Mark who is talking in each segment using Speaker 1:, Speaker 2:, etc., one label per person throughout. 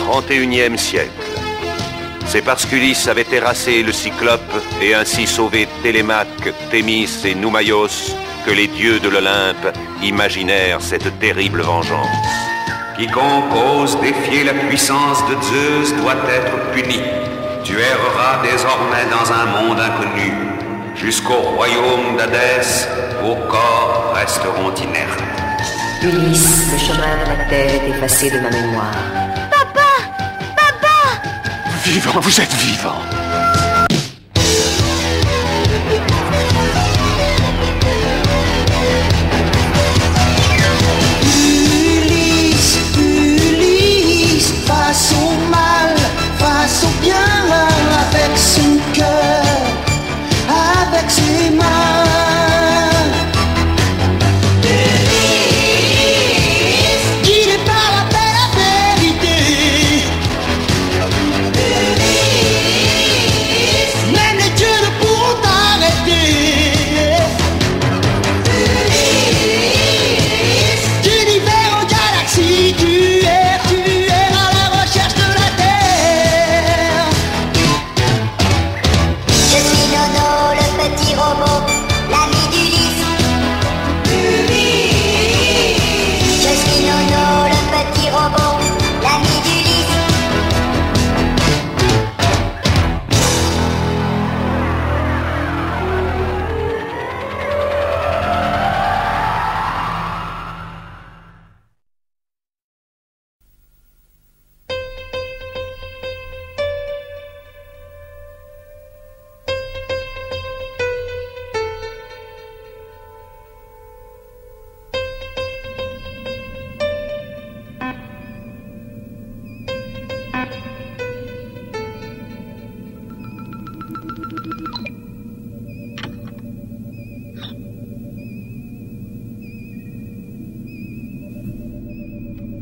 Speaker 1: XXIe siècle. C'est parce qu'Ulysse avait terrassé le Cyclope et ainsi sauvé Télémaque, Thémis et Noumaios que les dieux de l'Olympe imaginèrent cette terrible vengeance.
Speaker 2: Quiconque ose défier la puissance de Zeus doit être puni. Tu erreras désormais dans un monde inconnu. Jusqu'au royaume d'Hadès, vos corps resteront inertes.
Speaker 3: Ulysse, le chemin de la terre est effacé de ma mémoire.
Speaker 4: Vivant, vous êtes vivant.
Speaker 5: Ulysse, Ulysse, face au mal, face au bien, avec son cœur, avec ses mains.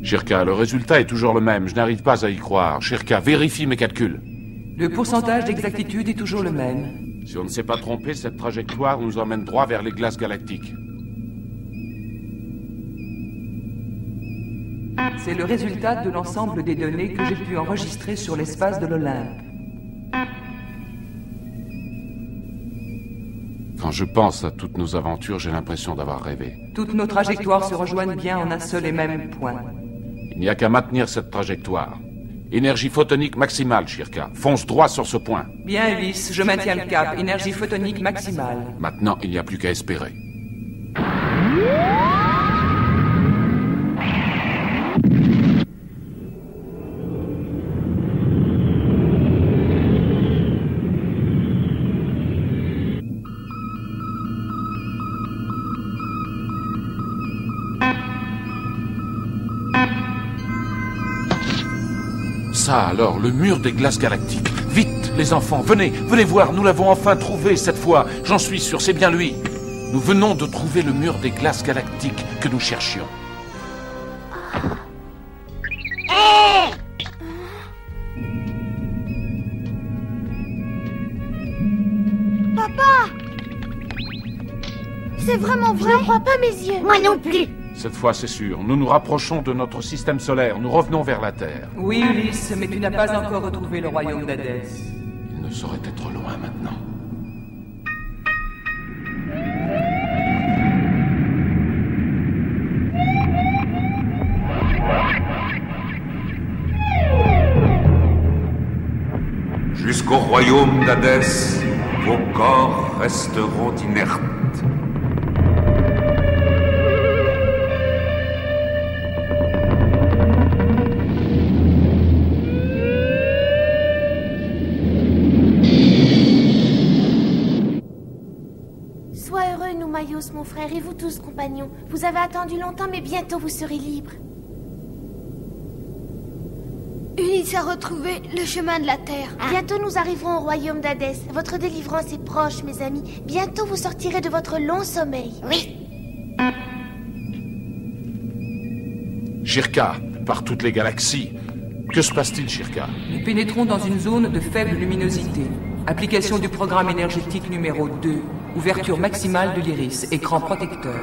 Speaker 4: Shirka, le résultat est toujours le même. Je n'arrive pas à y croire. Shirka, vérifie mes calculs.
Speaker 6: Le pourcentage d'exactitude est toujours le même.
Speaker 4: Si on ne s'est pas trompé, cette trajectoire nous emmène droit vers les glaces galactiques.
Speaker 6: C'est le résultat de l'ensemble des données que j'ai pu enregistrer sur l'espace de l'Olympe.
Speaker 4: Quand je pense à toutes nos aventures, j'ai l'impression d'avoir rêvé.
Speaker 6: Toutes nos trajectoires se rejoignent bien en un seul et même point.
Speaker 4: Il n'y a qu'à maintenir cette trajectoire. Énergie photonique maximale, Shirka. Fonce droit sur ce point.
Speaker 6: Bien, Ulysse, je maintiens le cap. Énergie photonique maximale.
Speaker 4: Maintenant, il n'y a plus qu'à espérer. Ça alors, le mur des glaces galactiques. Vite, les enfants, venez voir, nous l'avons enfin trouvé cette fois. J'en suis sûr, c'est bien lui. Nous venons de trouver le mur des glaces galactiques que nous cherchions.
Speaker 7: Papa! C'est vraiment vrai? Je ne crois pas mes yeux.
Speaker 8: Moi non plus.
Speaker 4: Cette fois, c'est sûr. Nous nous rapprochons de notre système solaire. Nous revenons vers la Terre.
Speaker 6: Oui, Ulysse, mais tu n'as pas encore retrouvé le royaume d'Hadès.
Speaker 4: Il ne saurait être loin maintenant.
Speaker 2: Jusqu'au royaume d'Hadès, vos corps resteront inertes.
Speaker 7: Sois heureux, Noumaios, mon frère, et vous tous, compagnons. Vous avez attendu longtemps, mais bientôt vous serez libres.
Speaker 8: Ulysse a retrouvé le chemin de la Terre.
Speaker 7: Bientôt nous arriverons au royaume d'Hadès. Votre délivrance est proche, mes amis. Bientôt vous sortirez de votre long sommeil.
Speaker 8: Oui.
Speaker 4: Shirka, par toutes les galaxies. Que se passe-t-il, Shirka?
Speaker 6: Nous pénétrons dans une zone de faible luminosité. Application du programme énergétique numéro 2. Ouverture maximale de l'iris. Écran protecteur.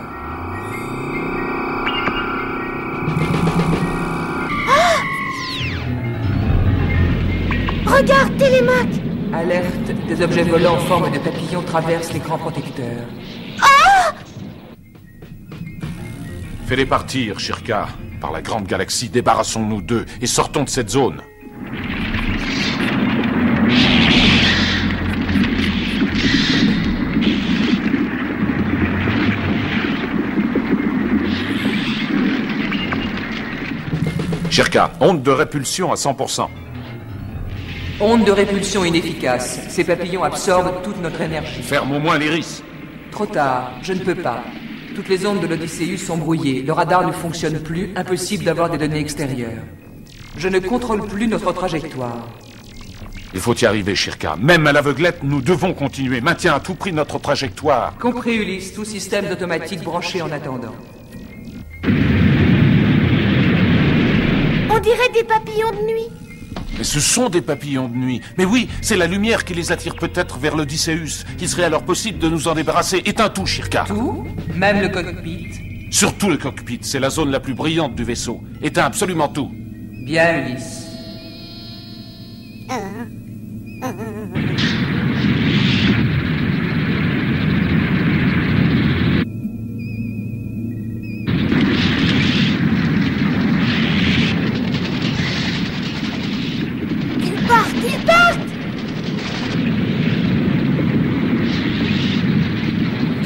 Speaker 7: Regarde, Télémac!
Speaker 6: Alerte, des objets volants en forme de papillons traversent l'écran protecteur.
Speaker 4: Fais-les partir, Shirka. Par la grande galaxie, débarrassons-nous d'eux et sortons de cette zone. Shirka, onde de répulsion à 100%.
Speaker 6: Onde de répulsion inefficace. Ces papillons absorbent toute notre énergie.
Speaker 4: Ferme au moins l'iris.
Speaker 6: Trop tard, je ne peux pas. Toutes les ondes de l'Odysseus sont brouillées. Le radar ne fonctionne plus. Impossible d'avoir des données extérieures. Je ne contrôle plus notre trajectoire.
Speaker 4: Il faut y arriver, Shirka. Même à l'aveuglette, nous devons continuer. Maintiens à tout prix notre trajectoire.
Speaker 6: Compris, Ulysse. Tout système automatique branché en attendant.
Speaker 7: On dirait des papillons de nuit.
Speaker 4: Mais ce sont des papillons de nuit. Mais oui, c'est la lumière qui les attire peut-être vers l'Odysseus. Il serait alors possible de nous en débarrasser. Éteins tout, Shirka.
Speaker 6: Tout? Même le cockpit?
Speaker 4: Surtout le cockpit. C'est la zone la plus brillante du vaisseau. Éteins absolument tout.
Speaker 6: Bien, Ulysse.
Speaker 7: Ils partent!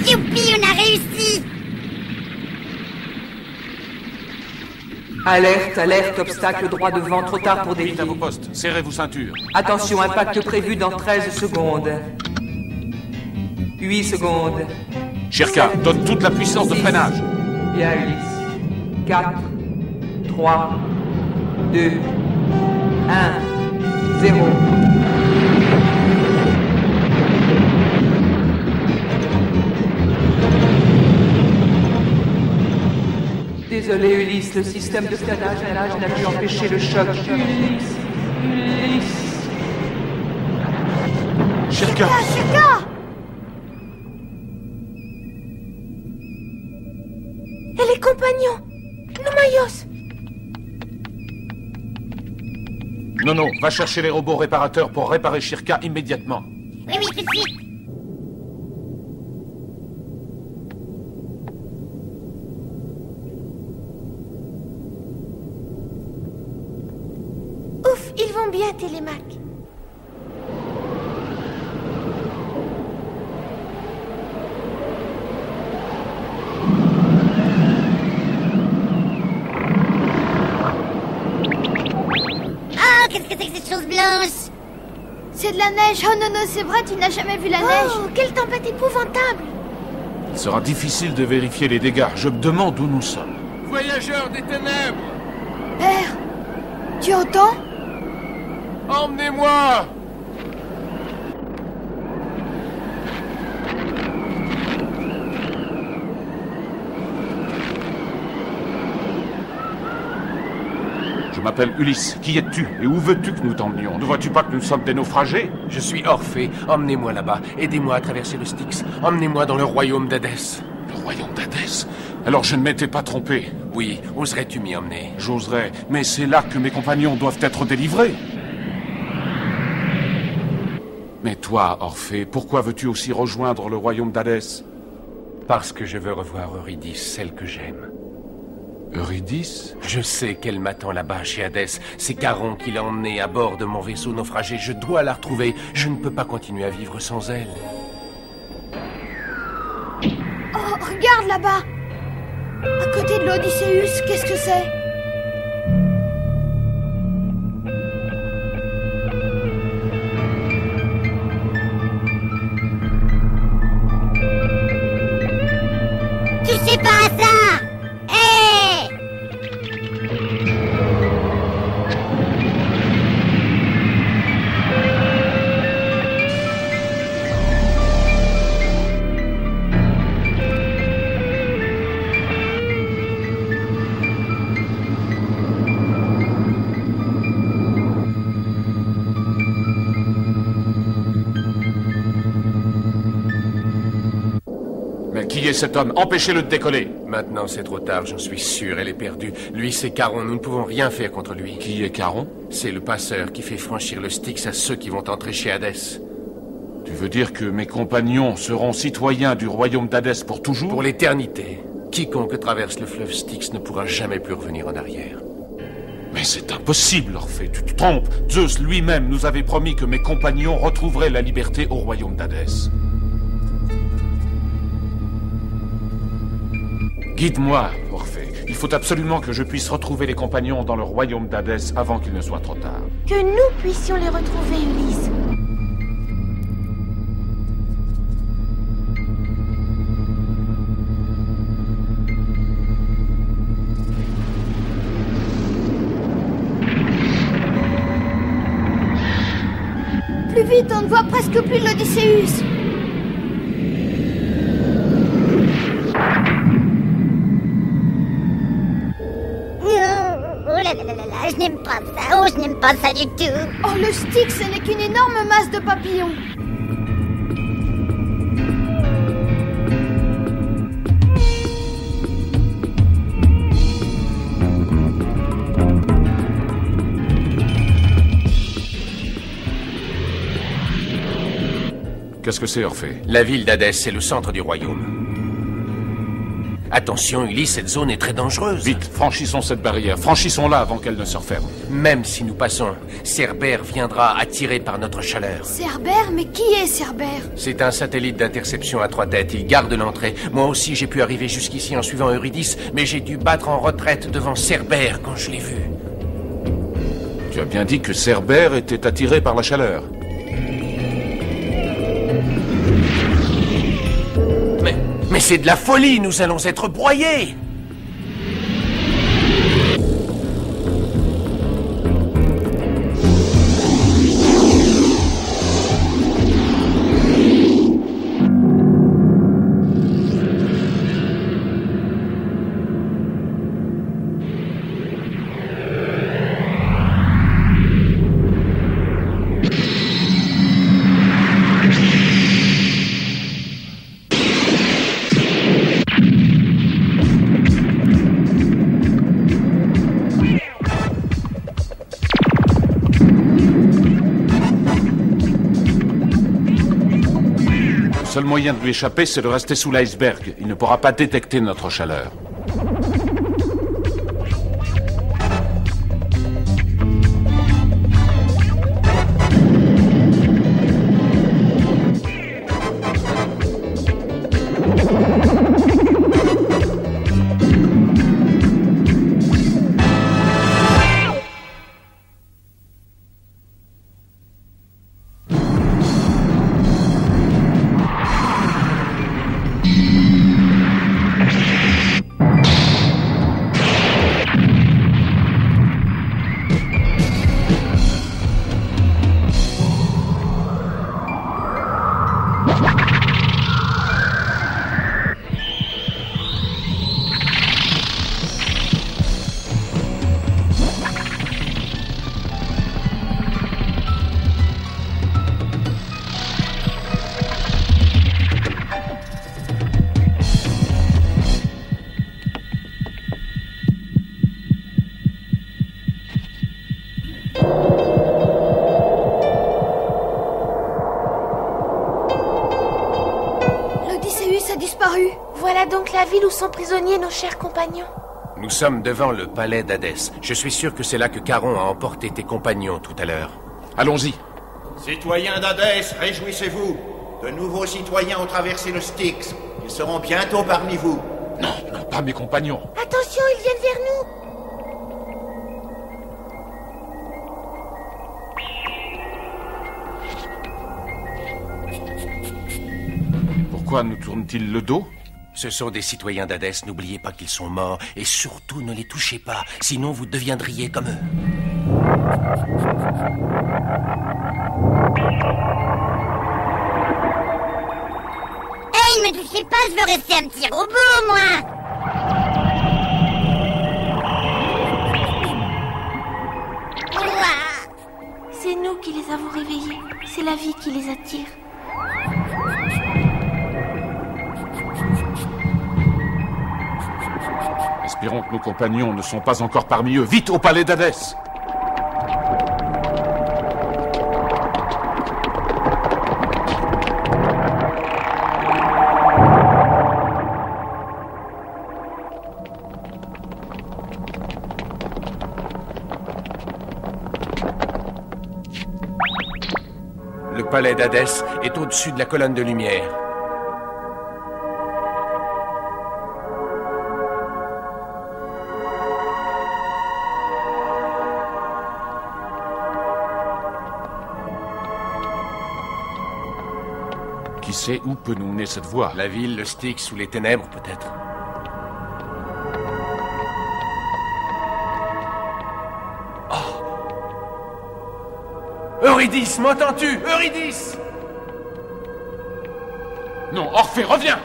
Speaker 8: Youpi, on a réussi!
Speaker 6: Alerte, alerte, obstacle droit devant, trop tard pour dévier.
Speaker 4: Vite à vos postes. Serrez vos ceintures.
Speaker 6: Attention, impact prévu dans 13 secondes. 8 secondes.
Speaker 4: Shirka, donne toute la puissance de freinage.
Speaker 6: Bien, Ulysse. 4, 3, 2, 1, 0. Désolé, Ulysse, le système de freinage n'a pu empêcher le choc. Ulysse, Ulysse.
Speaker 4: Shirka.
Speaker 7: Shirka! Et les compagnons! Noumayos!
Speaker 4: Non, va chercher les robots réparateurs pour réparer Shirka immédiatement.
Speaker 8: Oui, tout de suite.
Speaker 7: Ouf, ils vont bien, Télémac.
Speaker 8: Oh, qu'est-ce que c'est que cette chose blanche?
Speaker 7: C'est de la neige. Oh non, c'est vrai, tu n'as jamais vu la neige. Oh, quelle tempête épouvantable.
Speaker 4: Il sera difficile de vérifier les dégâts. Je me demande où nous sommes.
Speaker 9: Voyageurs des ténèbres!
Speaker 7: Père, tu entends?
Speaker 9: Emmenez-moi!
Speaker 4: Je m'appelle Ulysse. Qui es-tu et où veux-tu que nous t'emmenions? Ne vois-tu pas que nous sommes des naufragés?
Speaker 9: Je suis Orphée. Emmenez-moi là-bas. Aidez-moi à traverser le Styx. Emmenez-moi dans le royaume d'Hadès.
Speaker 4: Le royaume d'Hadès? Alors je ne m'étais pas trompé.
Speaker 9: Oui, oserais-tu m'y emmener?
Speaker 4: J'oserais, mais c'est là que mes compagnons doivent être délivrés. Mais toi, Orphée, pourquoi veux-tu aussi rejoindre le royaume d'Hadès?
Speaker 9: Parce que je veux revoir Eurydice, celle que j'aime.
Speaker 4: Eurydice?
Speaker 9: Je sais qu'elle m'attend là-bas chez Hadès. C'est Charon qui l'a emmenée à bord de mon vaisseau naufragé. Je dois la retrouver. Je ne peux pas continuer à vivre sans elle.
Speaker 7: Oh, regarde là-bas. À côté de l'Odysseus, qu'est-ce que c'est?
Speaker 8: Tu sais pas ça! Hé!
Speaker 4: Mais qui est cet homme? Empêchez-le de décoller.
Speaker 9: Maintenant, c'est trop tard, j'en suis sûr, elle est perdue. Lui, c'est Caron, nous ne pouvons rien faire contre lui.
Speaker 4: Qui est Caron?
Speaker 9: C'est le passeur qui fait franchir le Styx à ceux qui vont entrer chez Hadès.
Speaker 4: Tu veux dire que mes compagnons seront citoyens du royaume d'Hadès pour toujours?
Speaker 9: Pour l'éternité. Quiconque traverse le fleuve Styx ne pourra jamais plus revenir en arrière.
Speaker 4: Mais c'est impossible, Orphée, tu te trompes. Zeus lui-même nous avait promis que mes compagnons retrouveraient la liberté au royaume d'Hadès. Guide-moi, Orphée. Il faut absolument que je puisse retrouver les compagnons dans le royaume d'Hadès avant qu'il ne soit trop tard.
Speaker 7: Que nous puissions les retrouver, Ulysse.
Speaker 8: Plus vite, on ne voit presque plus l'Odysseus.
Speaker 10: Oh là là là là, je n'aime pas ça, je n'aime pas ça du tout.
Speaker 8: Oh, le Styx, ce n'est qu'une énorme masse de papillons.
Speaker 4: Qu'est-ce que c'est, Orphée?
Speaker 9: La ville d'Hadès, c'est le centre du royaume. Attention, Ulysse, cette zone est très dangereuse.
Speaker 4: Vite, franchissons cette barrière. Franchissons-la avant qu'elle ne se referme.
Speaker 9: Même si nous passons, Cerbère viendra attiré par notre chaleur.
Speaker 8: Cerbère? Mais qui est Cerbère?
Speaker 9: C'est un satellite d'interception à 3 têtes. Il garde l'entrée. Moi aussi, j'ai pu arriver jusqu'ici en suivant Eurydice, mais j'ai dû battre en retraite devant Cerbère quand je l'ai vu.
Speaker 4: Tu as bien dit que Cerbère était attiré par la chaleur.
Speaker 9: Mais c'est de la folie, nous allons être broyés!
Speaker 4: Le seul moyen de lui échapper, c'est de rester sous l'iceberg. Il ne pourra pas détecter notre chaleur.
Speaker 7: Voilà donc la ville où sont prisonniers nos chers compagnons.
Speaker 9: Nous sommes devant le palais d'Hadès. Je suis sûr que c'est là que Caron a emporté tes compagnons tout à l'heure.
Speaker 4: Allons-y.
Speaker 11: Citoyens d'Hadès, réjouissez-vous. De nouveaux citoyens ont traversé le Styx. Ils seront bientôt parmi vous.
Speaker 4: Non, non, pas mes compagnons.
Speaker 7: Attention, ils viennent vers nous.
Speaker 4: Pourquoi nous tournent-ils le dos?
Speaker 9: Ce sont des citoyens d'Hadès, n'oubliez pas qu'ils sont morts, et surtout ne les touchez pas, sinon vous deviendriez comme eux.
Speaker 10: Hey, ne me touchez pas, je veux rester un petit robot, moi.
Speaker 7: C'est nous qui les avons réveillés, c'est la vie qui les attire.
Speaker 4: Espérons que nos compagnons ne sont pas encore parmi eux. Vite au palais d'Hadès!
Speaker 9: Le palais d'Hadès est au-dessus de la colonne de lumière.
Speaker 4: Qui sait où peut nous mener cette voie?
Speaker 9: La ville, le Styx ou les ténèbres, peut-être. Eurydice, m'entends-tu? Eurydice!
Speaker 4: Non, Orphée, reviens!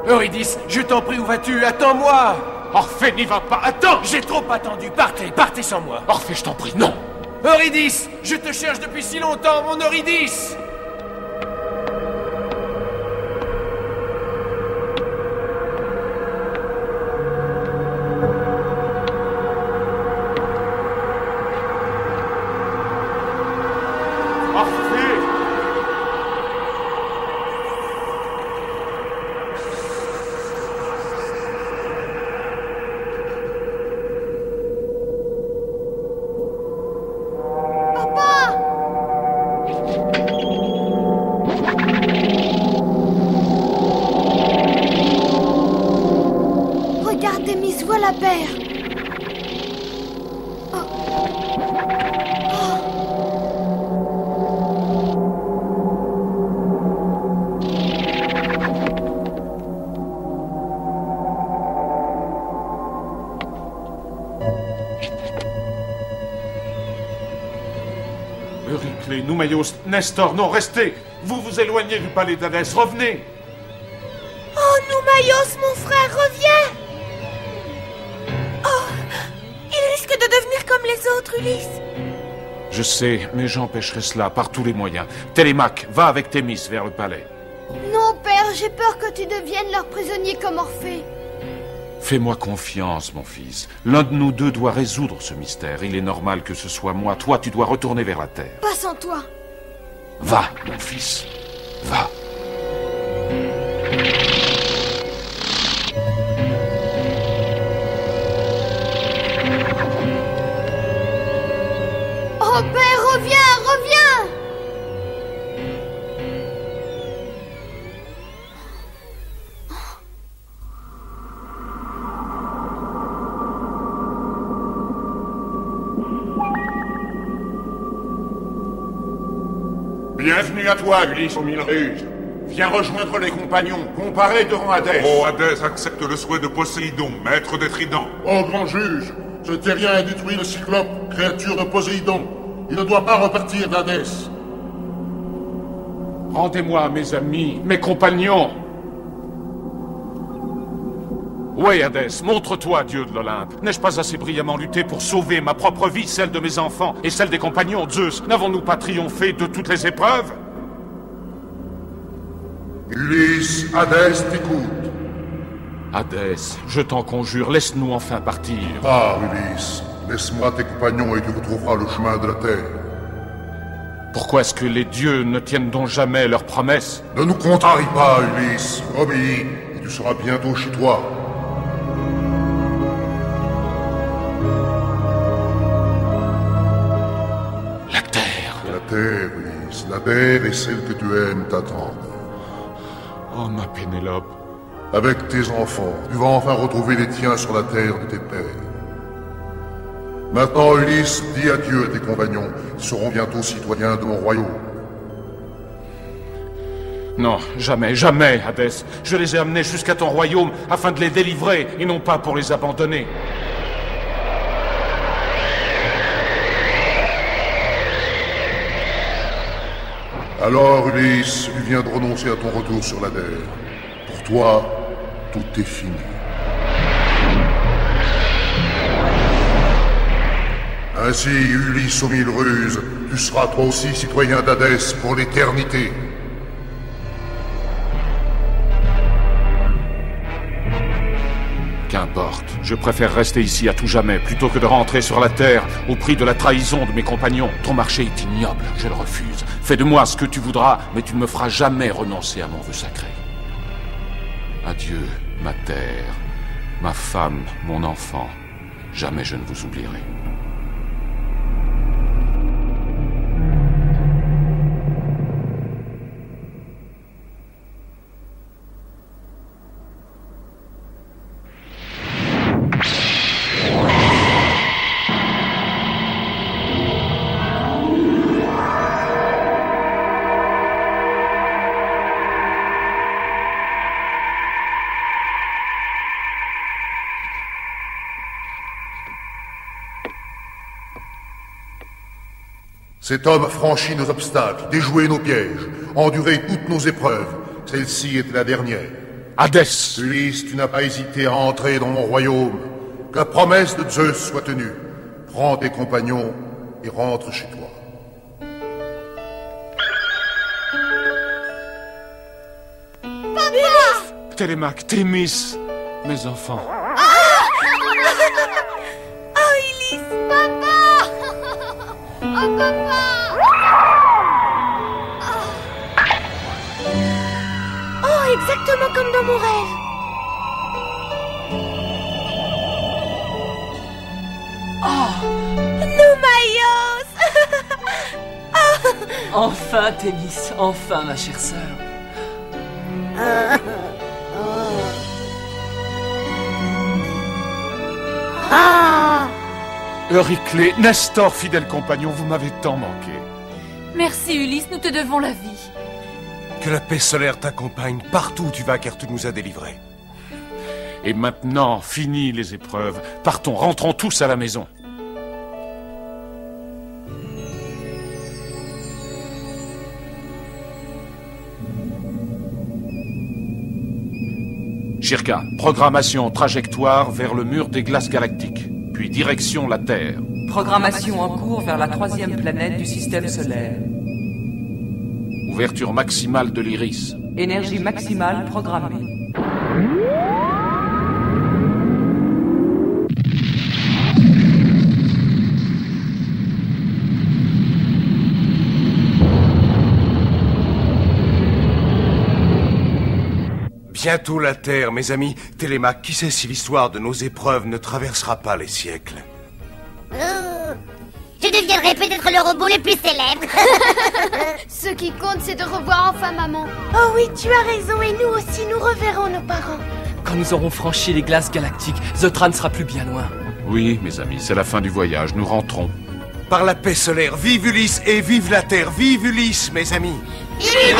Speaker 9: Eurydice, je t'en prie, où vas-tu? Attends-moi!
Speaker 4: Orphée, n'y va pas! Attends!
Speaker 9: J'ai trop attendu, partez sans moi!
Speaker 4: Orphée, je t'en prie, non!
Speaker 9: Eurydice! Je te cherche depuis si longtemps, mon Eurydice!
Speaker 4: Euryclée, Noumaïos, Nestor, non, restez! Vous vous éloignez du palais d'Hadès, revenez!
Speaker 7: Oh, Noumaïos, mon frère, reviens! Oh, il risque de devenir comme les autres, Ulysse.
Speaker 4: Je sais, mais j'empêcherai cela par tous les moyens. Télémaque, va avec Thémis vers le palais.
Speaker 8: Non, père, j'ai peur que tu deviennes leur prisonnier comme Orphée.
Speaker 4: Fais-moi confiance, mon fils. L'un de nous deux doit résoudre ce mystère. Il est normal que ce soit moi. Toi, tu dois retourner vers la terre.
Speaker 8: Pas sans toi.
Speaker 4: Va, mon fils. Va.
Speaker 8: Oh, père, reviens, reviens!
Speaker 11: Bienvenue à toi, Ulysse aux mille ruses. Viens rejoindre les compagnons, comparés devant Hadès.
Speaker 12: Oh, Hadès accepte le souhait de Poséidon, maître des tridents.
Speaker 13: Oh, grand juge, ce terrien a détruit le Cyclope, créature de Poséidon. Il ne doit pas repartir d'Hadès.
Speaker 4: Rendez-moi, mes amis, mes compagnons. Oui, Hadès, montre-toi, dieu de l'Olympe. N'ai-je pas assez brillamment lutté pour sauver ma propre vie, celle de mes enfants et celle des compagnons de Zeus? N'avons-nous pas triomphé de toutes les épreuves?
Speaker 13: Ulysse, Hadès t'écoute.
Speaker 4: Hadès, je t'en conjure, laisse-nous enfin partir.
Speaker 13: Ah, Ulysse, laisse-moi tes compagnons et tu retrouveras le chemin de la terre.
Speaker 4: Pourquoi est-ce que les dieux ne tiennent donc jamais leurs promesses?
Speaker 13: Ne nous contrarie pas, Ulysse. Obéis, et tu seras bientôt chez toi.
Speaker 4: La terre.
Speaker 13: La terre, Ulysse, la terre est celle que tu aimes t'attendre.
Speaker 4: Oh, ma Pénélope.
Speaker 13: Avec tes enfants, tu vas enfin retrouver les tiens sur la terre de tes pères. Maintenant, Ulysse, dis adieu à tes compagnons. Ils seront bientôt citoyens de mon royaume.
Speaker 4: Non, jamais, jamais, Hadès. Je les ai amenés jusqu'à ton royaume afin de les délivrer et non pas pour les abandonner.
Speaker 13: Alors, Ulysse, tu viens de renoncer à ton retour sur la Terre. Pour toi, tout est fini. Ainsi, Ulysse aux 1000 ruses, tu seras toi aussi citoyen d'Hadès pour l'éternité.
Speaker 4: Qu'importe, je préfère rester ici à tout jamais plutôt que de rentrer sur la Terre au prix de la trahison de mes compagnons. Ton marché est ignoble, je le refuse. Fais de moi ce que tu voudras, mais tu ne me feras jamais renoncer à mon vœu sacré. Adieu, ma terre, ma femme, mon enfant. Jamais je ne vous oublierai.
Speaker 13: Cet homme franchit nos obstacles, déjoué nos pièges, enduré toutes nos épreuves. Celle-ci était la dernière.
Speaker 4: Hadès!
Speaker 13: Ulysse, tu n'as pas hésité à entrer dans mon royaume. Que la promesse de Zeus soit tenue. Prends tes compagnons et rentre chez toi.
Speaker 8: Papa!
Speaker 4: Télémaque, Thémis, mes enfants.
Speaker 8: Oh, Ulysse! Papa! Oh, papa!
Speaker 7: Oh, exactement comme dans mon rêve.
Speaker 6: Oh!
Speaker 7: Noumaïos!
Speaker 6: Enfin, Thémis, enfin, ma chère sœur.
Speaker 4: Euryclée, Nestor, fidèle compagnon, vous m'avez tant manqué.
Speaker 14: Merci Ulysse, nous te devons la vie.
Speaker 9: Que la paix solaire t'accompagne partout où tu vas, car tu nous as délivrés.
Speaker 4: Et maintenant, fini les épreuves. Partons, rentrons tous à la maison. Shirka, programmation, trajectoire vers le mur des glaces galactiques, puis direction la Terre.
Speaker 6: Programmation en cours vers la 3e planète du système solaire.
Speaker 4: Ouverture maximale de l'iris.
Speaker 6: Énergie maximale programmée.
Speaker 9: Bientôt la Terre, mes amis. Télémaque, qui sait si l'histoire de nos épreuves ne traversera pas les siècles?
Speaker 10: Je deviendrai peut-être le robot le plus célèbre.
Speaker 8: Ce qui compte, c'est de revoir enfin maman.
Speaker 7: Oh oui, tu as raison, et nous aussi, nous reverrons nos parents.
Speaker 6: Quand nous aurons franchi les glaces galactiques, Zotran ne sera plus bien loin.
Speaker 4: Oui, mes amis, c'est la fin du voyage, nous rentrons.
Speaker 9: Par la paix solaire, vive Ulysse et vive la Terre. Vive Ulysse, mes amis.
Speaker 10: Vive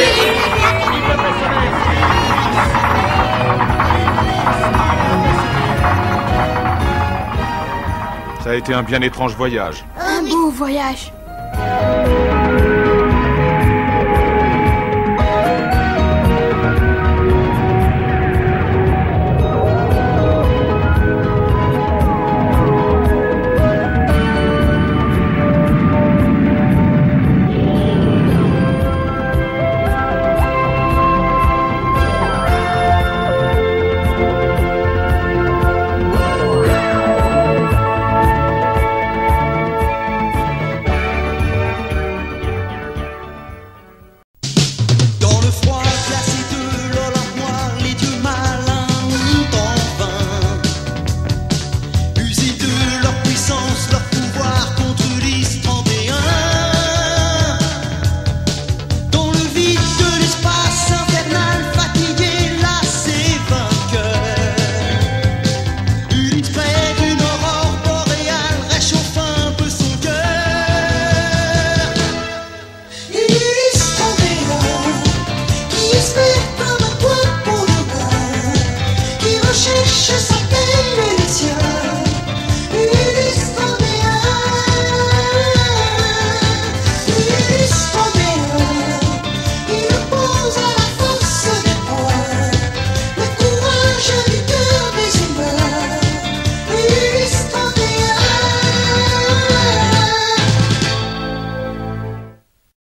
Speaker 4: Ça a été un bien étrange voyage.
Speaker 8: Un beau voyage.
Speaker 5: Cherche